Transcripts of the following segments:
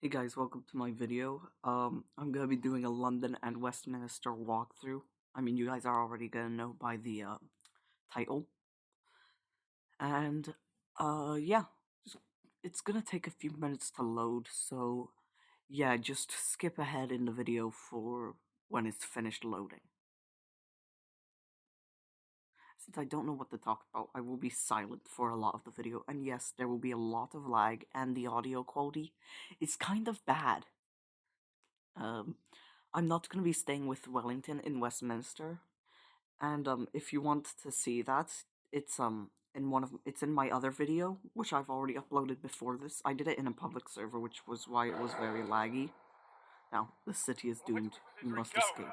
Hey guys, welcome to my video. I'm gonna be doing a London and Westminster walkthrough. I mean, you guys are already gonna know by the title. And yeah, it's gonna take a few minutes to load. So yeah, just skip ahead in the video for when it's finished loading. Since I don't know what to talk about, I will be silent for a lot of the video. And yes, there will be a lot of lag, and the audio quality is kind of bad. Um, I'm not going to be staying with Wellington in Westminster, and if you want to see that, it's it's in my other video, which I've already uploaded before this. I did it in a public server, which was why it was very laggy. Now the city is doomed. You must escape.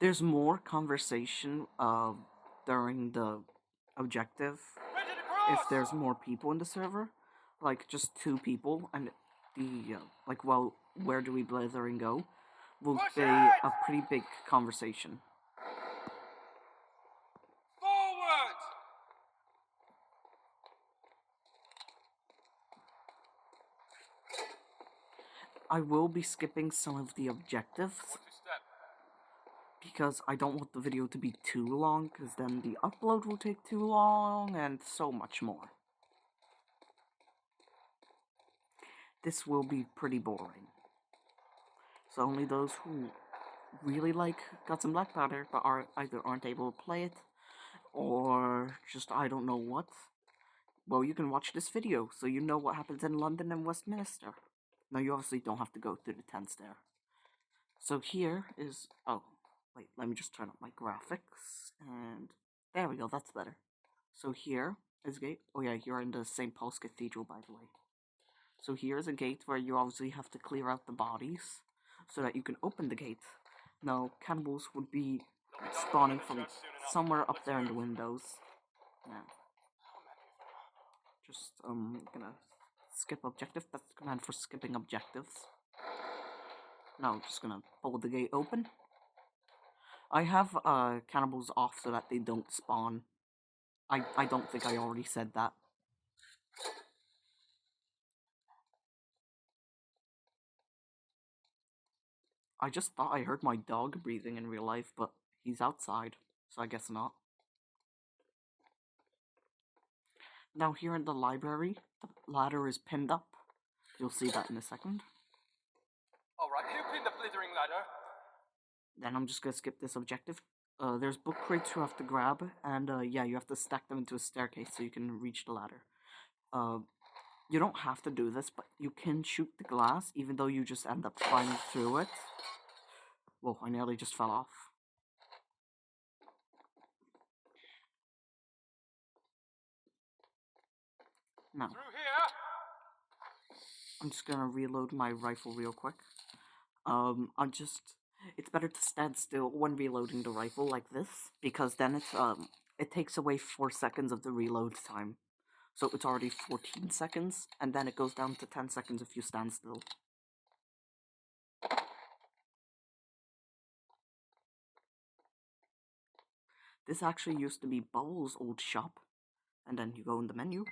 There's more conversation during the objective if there's more people in the server, like just 2 people, and the like, well, where do we blithering go, will be a pretty big conversation. Forward! I will be skipping some of the objectives because I don't want the video to be too long, because then the upload will take too long, and so much more. This will be pretty boring. So only those who really like Guts and Blackpowder but either aren't able to play it, or just I don't know what, well, you can watch this video so you know what happens in London and Westminster. Now, you obviously don't have to go through the tents there. So here is, oh, wait, let me just turn up my graphics, and there we go, that's better. So here is a gate. Oh yeah, you're in the St. Paul's Cathedral, by the way. So here's a gate where you obviously have to clear out the bodies so that you can open the gate. Now, cannibals would be spawning from somewhere up there in the windows. Now, just gonna skip objective. That's the command for skipping objectives. Now I'm just gonna pull the gate open. I have cannibals off so that they don't spawn. I don't think I already said that. I just thought I heard my dog breathing in real life, but he's outside, so I guess not. Now here in the library, the ladder is pinned up. You'll see that in a second. Alright, who pinned the blithering ladder? Then I'm just gonna skip this objective. There's book crates you have to grab, and yeah, you have to stack them into a staircase so you can reach the ladder. You don't have to do this, but you can shoot the glass, even though you just end up climbing through it. Whoa, I nearly just fell off. Now, Through here? I'm just gonna reload my rifle real quick. It's better to stand still when reloading the rifle like this, because then it takes away 4 seconds of the reload time. So it's already 14 seconds, and then it goes down to 10 seconds if you stand still. This actually used to be Bubbles' old shop, and then you go in the menu.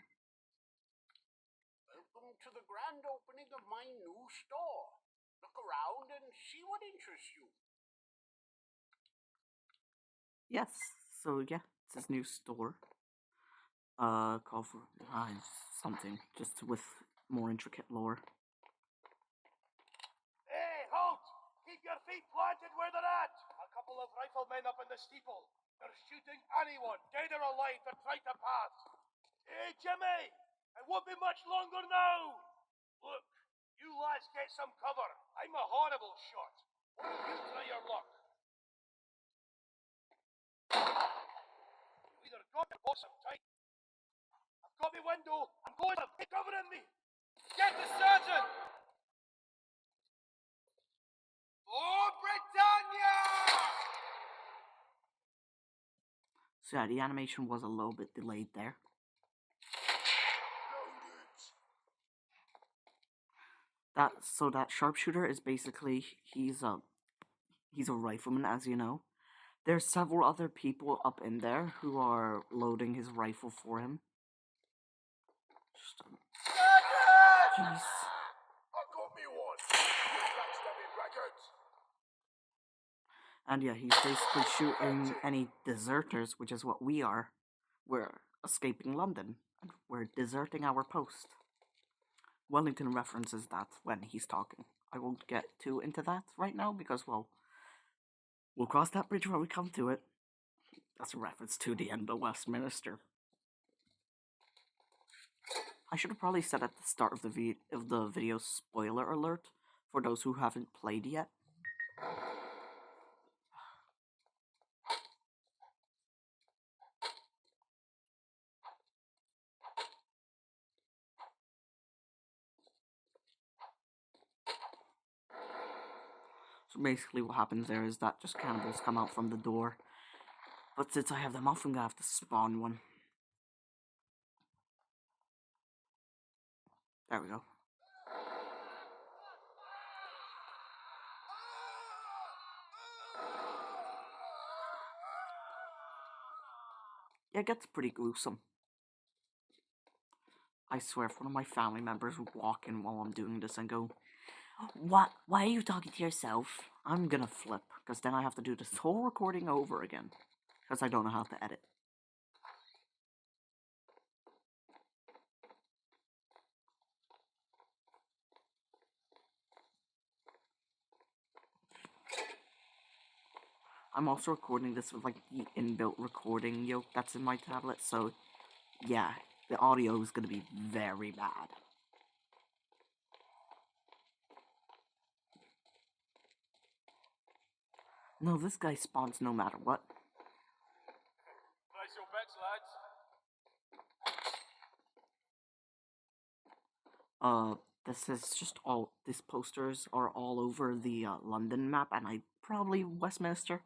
Welcome to the grand opening of my new store. Look around and see what interests you. Yes, so yeah, it's his new store. Call for something, just with more intricate lore. Hey, halt! Keep your feet planted where they're at! A couple of riflemen up in the steeple. They're shooting anyone, dead or alive, that try to pass. Hey, Jimmy! It won't be much longer now! Look, you lads get some cover. I'm a horrible shot. Why don't you try your luck? You either got it or some tight. I've got my window. I'm going to be covering me. Get the sergeant! For Britannia! So yeah, the animation was a little bit delayed there. That sharpshooter is basically, he's a rifleman, as you know. There's several other people up in there who are loading his rifle for him. Jeez. And yeah, he's basically shooting any deserters, which is what we are. We're escaping London, and we're deserting our post. Wellington references that when he's talking. I won't get too into that right now because, well, we'll cross that bridge when we come to it. That's a reference to the end of Westminster. I should have probably said at the start of the video spoiler alert for those who haven't played yet. So basically what happens there is that just cannibals come out from the door. But since I have them off, I'm gonna have to spawn one. There we go. Yeah, it gets pretty gruesome. I swear, if one of my family members would walk in while I'm doing this and go, "What? Why are you talking to yourself?" I'm gonna flip, because then I have to do this whole recording over again. Because I don't know how to edit. I'm also recording this with like the inbuilt recording yoke that's in my tablet, so yeah, the audio is gonna be very bad. No, this guy spawns no matter what. Place your bets, lads. This is just all, these posters are all over the London map, and probably Westminster.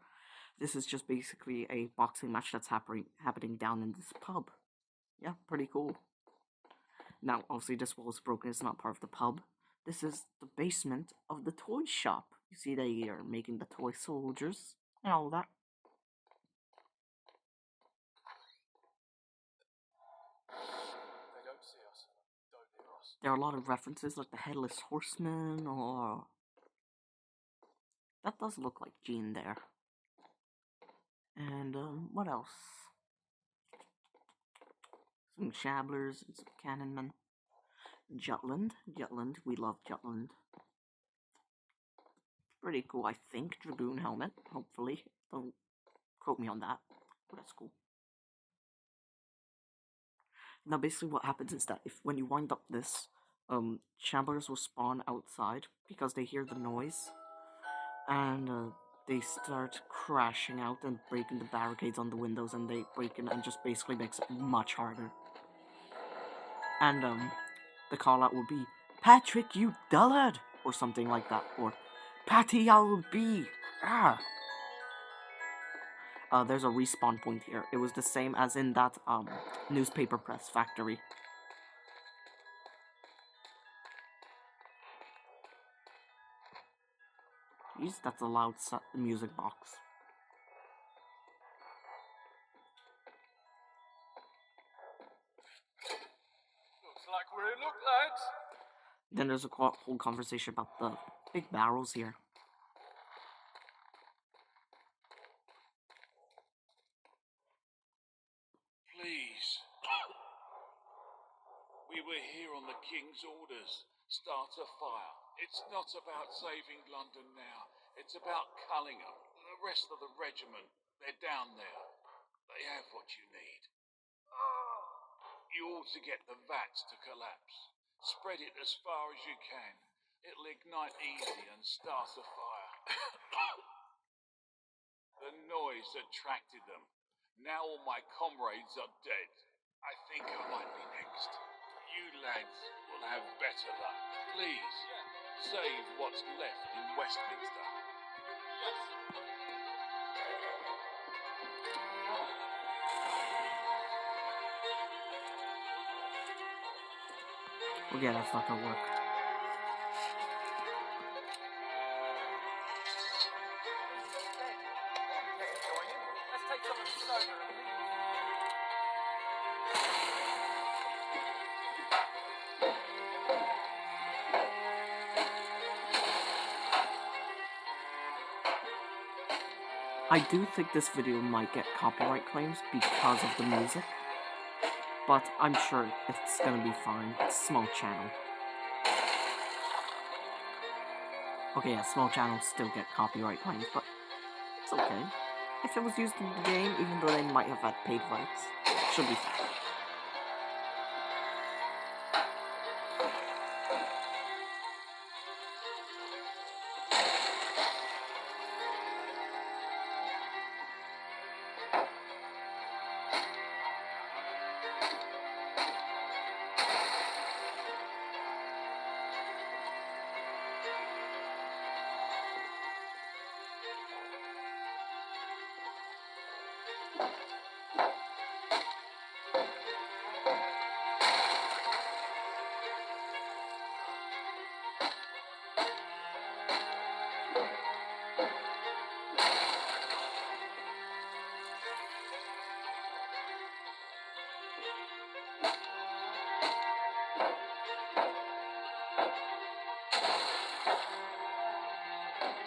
This is just basically a boxing match that's happening down in this pub. Yeah, pretty cool. Now, obviously, this wall is broken. It's not part of the pub. This is the basement of the toy shop. You see, they are making the toy soldiers and all that. They don't see us. Don't hear us. There are a lot of references, like the Headless Horseman, or that does look like Jean there. And what else? Some Shabblers and some Cannonmen. Jutland, we love Jutland. Pretty cool, I think. Dragoon helmet, hopefully. Don't quote me on that, but that's cool. Now, basically, what happens is that when you wind up this, Shamblers will spawn outside because they hear the noise, and they start crashing out and breaking the barricades on the windows, and they break in and just basically makes it much harder. And the call out would be, "Patrick, you dullard," or something like that, or "Patty, I'll be." There's a respawn point here. It was the same as in that newspaper press factory. Jeez, that's a loud music box. Looks like we're in luck, lads. Then there's a whole conversation about the big barrels here. Please. We were here on the King's orders. Start a fire. It's not about saving London now. It's about Cullingham. The rest of the regiment, they're down there. They have what you need. You ought to get the vats to collapse. Spread it as far as you can. It'll ignite easy and start a fire. The noise attracted them. Now all my comrades are dead. I think I might be next. You lads will have better luck. Please, save what's left in Westminster. Well, yeah, that's not gonna work. Let's take some of the soda and leave. I do think this video might get copyright claims because of the music, but I'm sure it's gonna be fine. It's a small channel. Okay, yeah, small channels still get copyright claims, but it's okay. If it was used in the game, even though they might have had paid rights, it should be fine.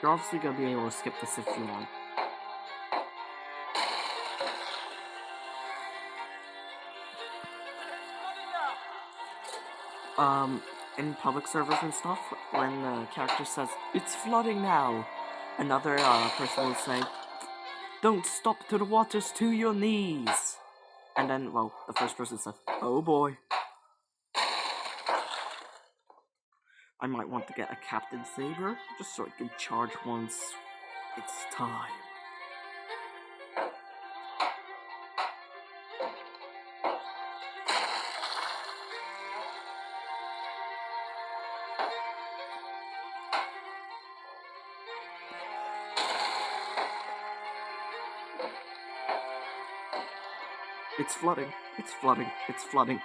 You're obviously gonna be able to skip this if you want. In public servers and stuff, when the character says, "It's flooding now," another person will say, "Don't stop till the water's to your knees." And then, well, the first person says, "Oh boy." I might want to get a Captain Saber, just so I can charge once it's time. It's flooding, it's flooding, it's flooding.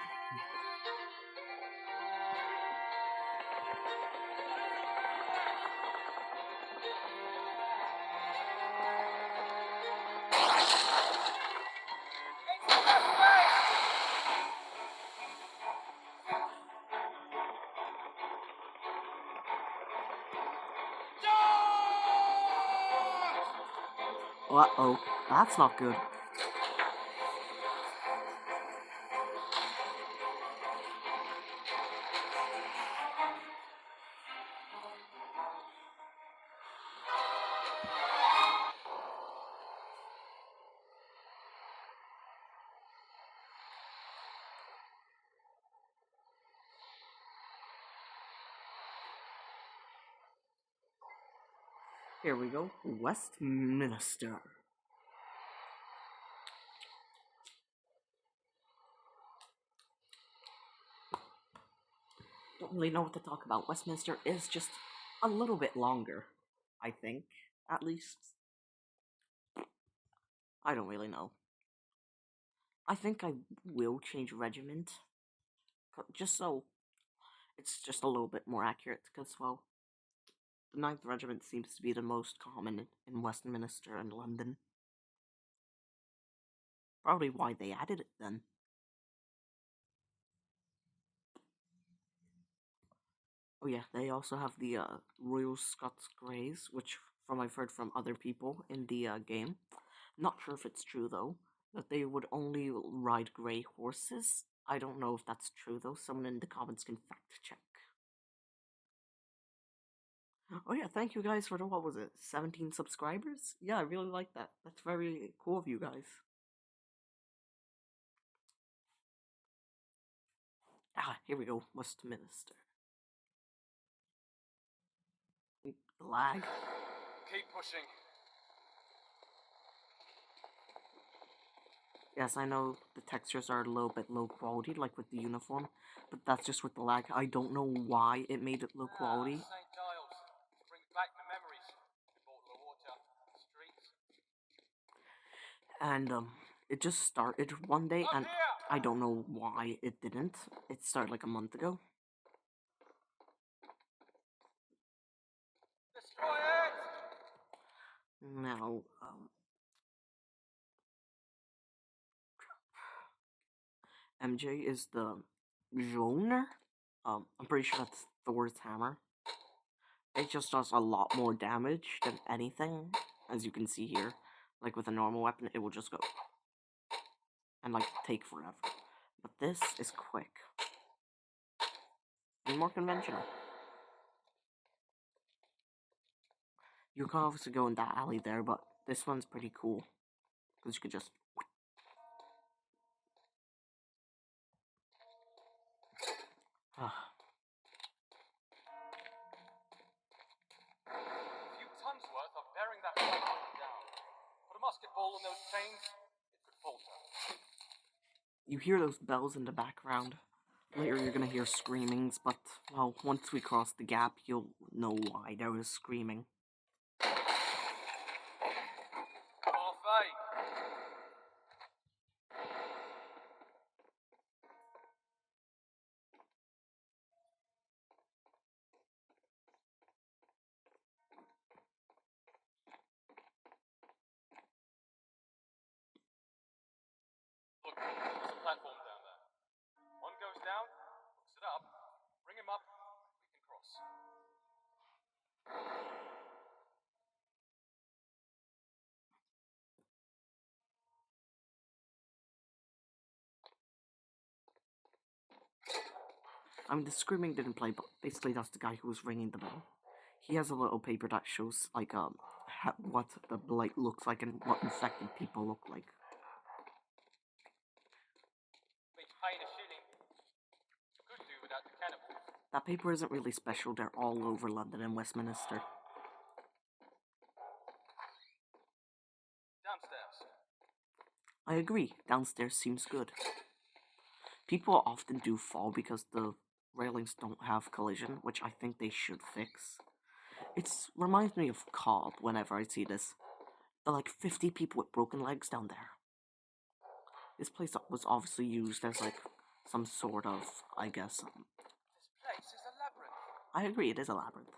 Uh-oh, that's not good. Here we go, Westminster. Don't really know what to talk about. Westminster is just a little bit longer, I think, at least. I don't really know. I think I will change regiment, just so it's just a little bit more accurate, because, well, the 9th Regiment seems to be the most common in Westminster and London. Probably why they added it then. Oh yeah, they also have the Royal Scots Greys, which from I've heard from other people in the game. Not sure if it's true though, that they would only ride grey horses. I don't know if that's true though. Someone in the comments can fact check. Oh yeah, thank you guys for the, what was it, 17 subscribers? Yeah, I really like that. That's very cool of you guys. Ah, here we go, Westminster. The lag. Keep pushing. Yes, I know the textures are a little bit low quality, like with the uniform, but that's just with the lag. I don't know why it made it low quality. St. Giles. Brings back the memories. Bought the water, streets. And it just started one day, Up and here! I don't know why it didn't. It started like a month ago. Destroy it! Now, MJ is the Mjolnir. I'm pretty sure that's Thor's hammer. It just does a lot more damage than anything, as you can see here. Like with a normal weapon, it will just go and like take forever. But this is quick and more conventional. You can obviously go in that alley there, but this one's pretty cool because you could just. A few tons worth of bearing that down. Put a musket ball in those chains, it could falter. You hear those bells in the background. Later you're gonna hear screamings, but, well, once we cross the gap, you'll know why there was screaming. Parfait. Look, there's a platform down there. One goes down, hooks it up, bring him up, we can cross. I mean, the screaming didn't play, but basically that's the guy who was ringing the bell. He has a little paper that shows, like, what the blight looks like and what infected people look like. Each paying a shilling. Could do without the cannibals. That paper isn't really special, they're all over London and Westminster. Downstairs. I agree, downstairs seems good. People often do fall because the railings don't have collision, which I think they should fix. It reminds me of Cobb whenever I see this. There are like 50 people with broken legs down there. This place was obviously used as like some sort of, I guess. This place is a labyrinth. I agree, it is a labyrinth.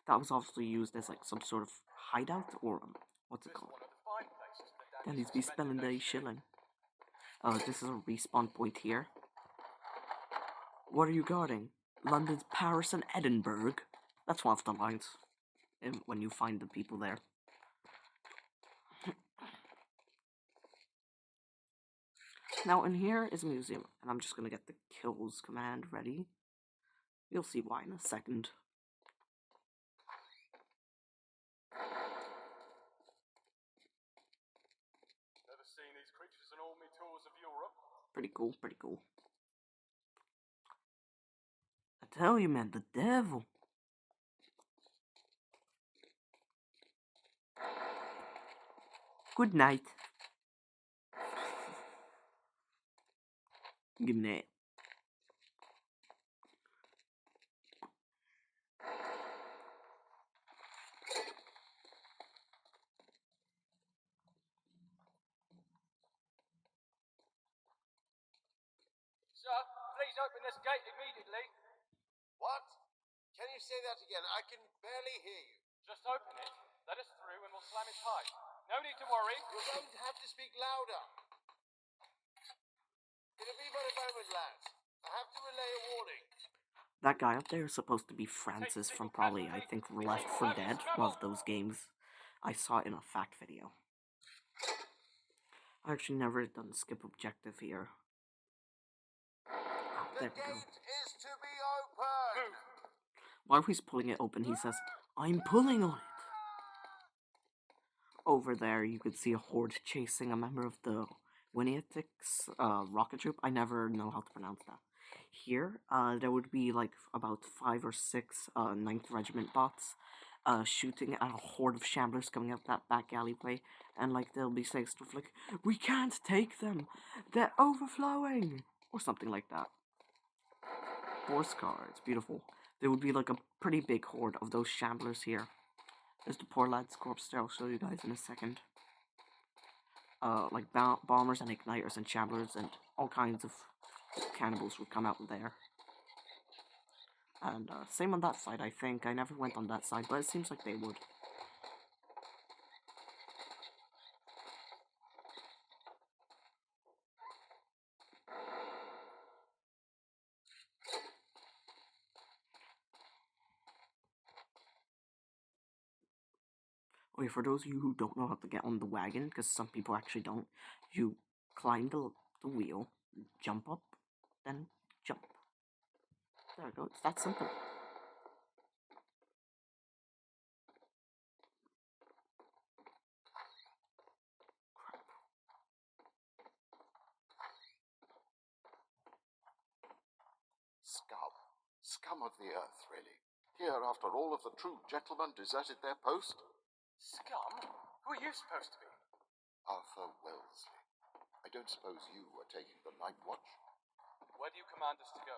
That was obviously used as like some sort of hideout or what's it called? One of the fine places, but That needs to be spending a shilling. This is a respawn point here. What are you guarding? London's Paris and Edinburgh? That's one of the lines when you find the people there. Now in here is a museum, and I'm just gonna get the kills command ready. You'll see why in a second. Never seen these creatures in all my tours of Europe. Pretty cool, pretty cool. I tell you, man, the devil. Good night. Good night. Sir, please open this gate immediately. What? Can you say that again? I can barely hear you. Just open it, let us through, and we'll slam it tight. No need to worry. You're going to have to speak louder. It'll be but a moment, lads. I have to relay a warning. That guy up there is supposed to be Francis from probably, I think, Left 4 Dead, one of those games. I saw it in a fact video. I actually never done skip objective here. Oh, The there we go. gate is to be opened. While he's pulling it open, he says, "I'm pulling on it." Over there, you could see a horde chasing a member of the Winnietics rocket troop. I never know how to pronounce that. Here, there would be like about 5 or 6 9th Regiment bots shooting at a horde of shamblers coming out that back alleyway, and like they'll be saying stuff like, "We can't take them, they're overflowing," or something like that. Horse car, it's beautiful. There would be like a pretty big horde of those shamblers here. There's the poor lad's corpse there, I'll show you guys in a second. Like bombers and igniters and shamblers and all kinds of cannibals would come out there. And same on that side, I think. I never went on that side, but it seems like they would. Oh Wait, for those of you who don't know how to get on the wagon, because some people actually don't, you climb the wheel, jump up, then jump. There we go, it's that simple. Crap. Scum. Scum of the earth, really. Here, after all of the true gentlemen deserted their post? Scum? Who are you supposed to be? Arthur Wellesley. I don't suppose you are taking the night watch? Where do you command us to go?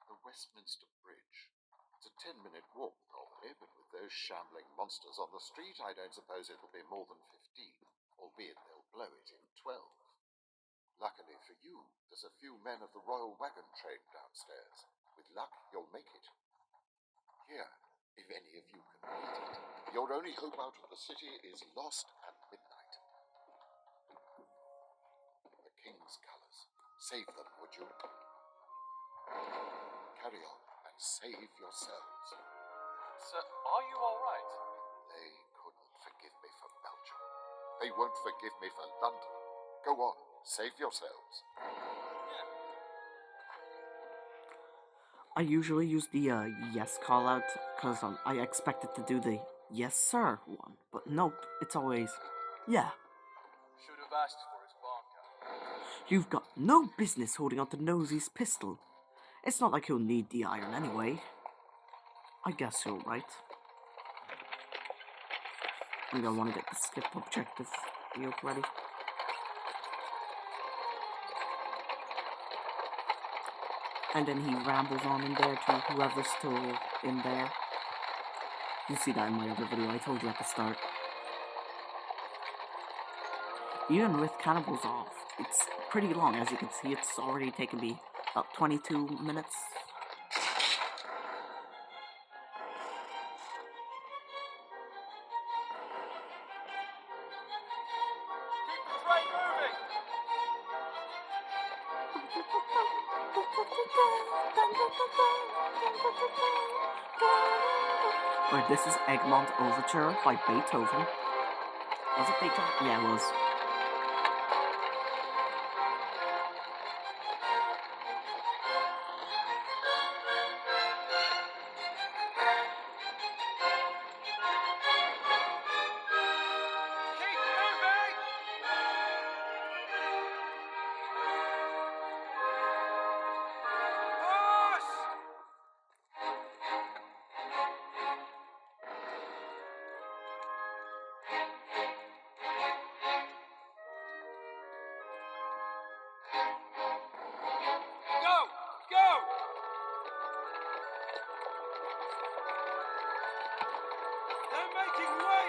The Westminster Bridge. It's a 10-minute walk, normally, but with those shambling monsters on the street, I don't suppose it'll be more than 15, albeit they'll blow it in 12. Luckily for you, there's a few men of the Royal Wagon Train downstairs. With luck, you'll make it. Here, if any of you can beat it. Your only hope out of the city is lost at midnight. The King's colours. Save them, would you? Carry on and save yourselves. Sir, are you alright? They couldn't forgive me for Belgium. They won't forgive me for London. Go on, save yourselves. I usually use the yes call out because I expected to do the yes sir one, but nope, it's always yeah. Should have asked for his barn card. You've got no business holding on to Nosy's pistol. It's not like he'll need the iron anyway. I guess you're right. I'm gonna want to get the skip objective field ready. And then he rambles on in there to whoever's still in there. You see that in my other video I told you at the start. Even with cannibals off, it's pretty long. As you can see, it's already taken me about 22 minutes. Keep the train moving! Alright, this is Egmont Overture by Beethoven. Was it Beethoven? Yeah, it was. Keep moving! Push! Go! Go! They're making way!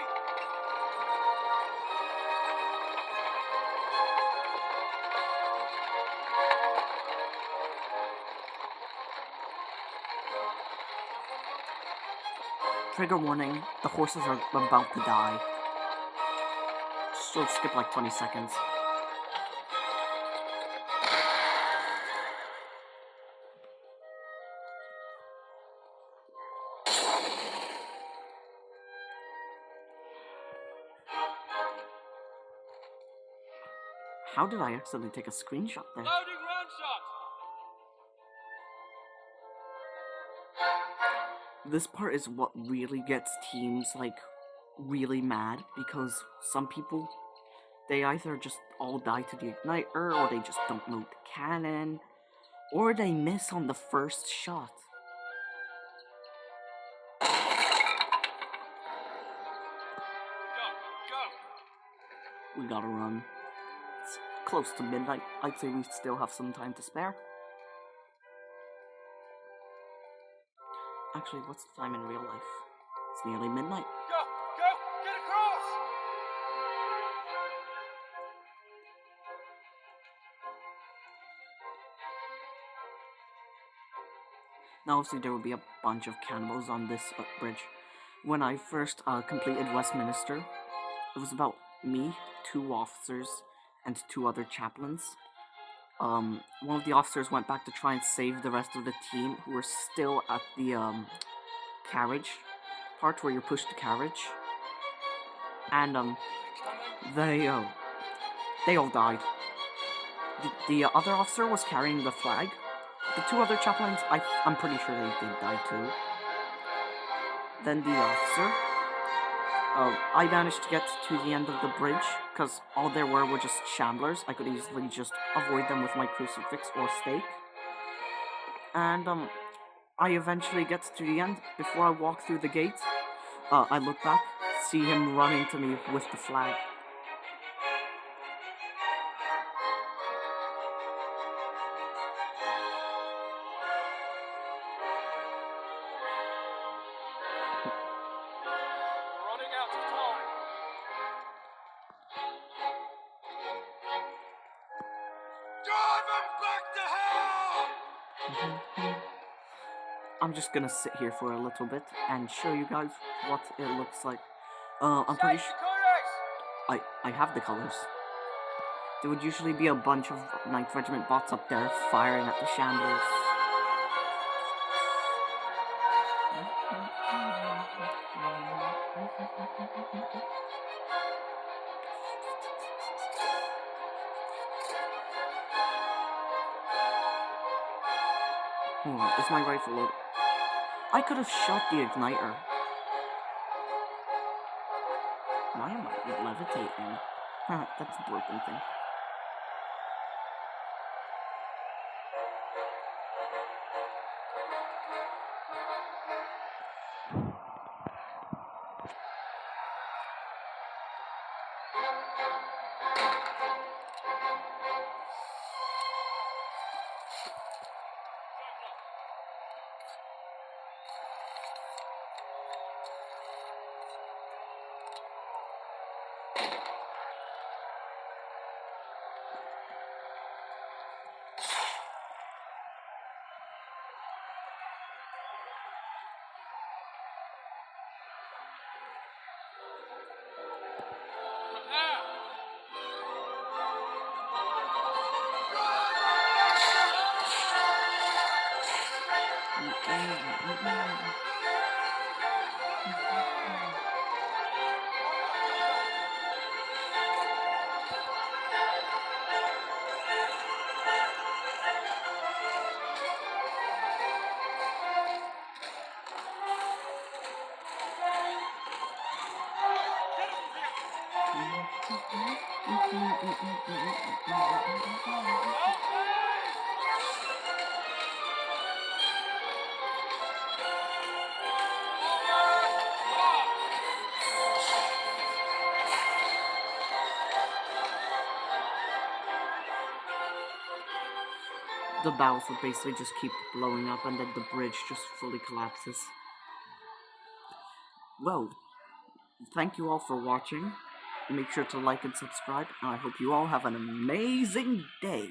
Trigger warning, the horses are about to die. So skip like 20 seconds. How did I accidentally take a screenshot there? Loading round shot! This part is what really gets teams, like, really mad, because some people, they either just all die to the igniter, or they just don't load the cannon, or they miss on the first shot. Go! Go! We gotta run. It's close to midnight. I'd say we still have some time to spare. Actually, what's the time in real life? It's nearly midnight. Go! Go! Get across! Now, obviously, there will be a bunch of cannibals on this bridge. When I first completed Westminster, it was about me, 2 officers, and 2 other chaplains. One of the officers went back to try and save the rest of the team who were still at the carriage part where you push the carriage. and they all died. The other officer was carrying the flag. The two other chaplains, I'm pretty sure they did die too. Then the officer, I managed to get to the end of the bridge, because all there were just shamblers. I could easily just avoid them with my crucifix or stake. And I eventually get to the end. Before I walk through the gate, I look back, see him running to me with the flag. We're running out of time. Drive them back to hell! I'm just gonna sit here for a little bit and show you guys what it looks like. I'm pretty sure I have the colors. There would usually be a bunch of 9th Regiment bots up there firing at the shambles. Is my rifle loaded? I could have shot the igniter. Why am I levitating? That's a broken thing. The bows would basically just keep blowing up and then the bridge just fully collapses. Well, thank you all for watching. Make sure to like and subscribe, and I hope you all have an amazing day.